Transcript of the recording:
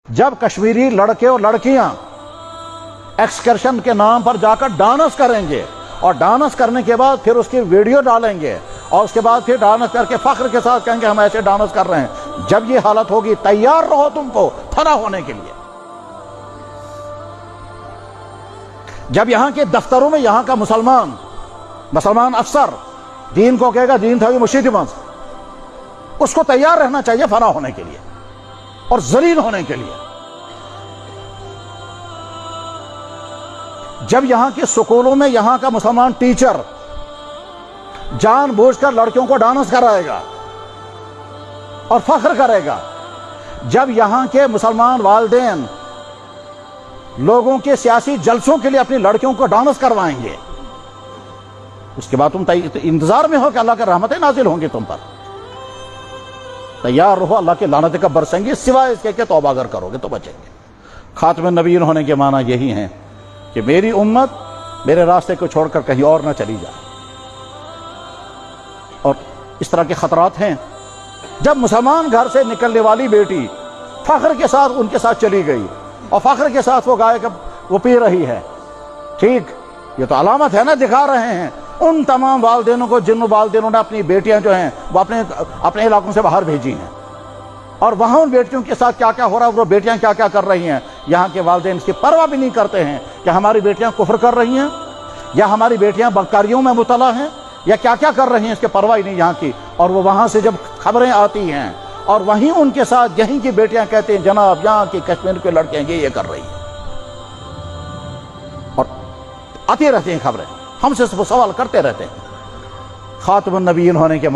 جب کشمیری لڑکے اور لڑکیاں ایکسکرشن کے نام پر جا کر ڈانس کریں گے اور ڈانس کرنے کے بعد پھر اس کی ویڈیو ڈالیں گے اور اس کے بعد پھر ڈانس کر کے فخر کے ساتھ کہیں گے ہم ایسے ڈانس کر رہے ہیں، جب یہ حالت ہوگی تیار رہو تم کو فنا ہونے کے لیے۔ جب یہاں کے دفتروں میں یہاں کا مسلمان افسر دین کو کہے گا دین تھا یہ مشید مز، اس کو تیار رہنا چاہیے فنا ہونے کے لیے اور ذلیل ہونے کے لیے۔ جب یہاں کے سکولوں میں یہاں کا مسلمان ٹیچر جان بوجھ کر لڑکیوں کو ڈانس کرائے گا اور فخر کرے گا، جب یہاں کے مسلمان والدین لوگوں کے سیاسی جلسوں کے لیے اپنی لڑکیوں کو ڈانس کروائیں گے، اس کے بعد تم انتظار میں ہو کہ اللہ کے رحمتیں نازل ہوں گی تم پر۔ تیار رہو، اللہ کے لعنتیں کب برسیں گی، سوائے اس کے کہ توبہ اگر کرو گے تو بچیں گے۔ خاتم النبیین ہونے کے معنی یہی ہیں کہ میری امت میرے راستے کو چھوڑ کر کہیں اور نہ چلی جائے، اور اس طرح کے خطرات ہیں۔ جب مسلمان گھر سے نکلنے والی بیٹی فخر کے ساتھ ان کے ساتھ چلی گئی اور فخر کے ساتھ وہ گائے وہ پی رہی ہے، ٹھیک، یہ تو علامت ہے نا، دکھا رہے ہیں ان تمام والدینوں کو جن والدینوں نے اپنی بیٹیاں جو ہیں وہ اپنے علاقوں سے باہر بھیجی ہیں، اور وہاں ان بیٹیوں کے ساتھ کیا کیا ہو رہا ہے، وہ بیٹیاں کیا کیا کر رہی ہیں، یہاں کے والدین اس کی پرواہ بھی نہیں کرتے ہیں کہ ہماری بیٹیاں کفر کر رہی ہیں یا ہماری بیٹیاں بدکاریوں میں مبتلا ہیں یا کیا کیا کر رہی ہیں، اس کے پرواہ ہی نہیں یہاں کی۔ اور وہ وہاں سے جب خبریں آتی ہیں اور وہیں ان کے ساتھ یہیں کی بیٹیاں کہتے ہیں جناب یہاں کی کشمیر کی لڑکیاں یہ کر رہی ہیں، اور آتی رہتی ہیں خبریں، ہم سے سوال کرتے رہتے ہیں۔ خاتم النبیین ہونے کے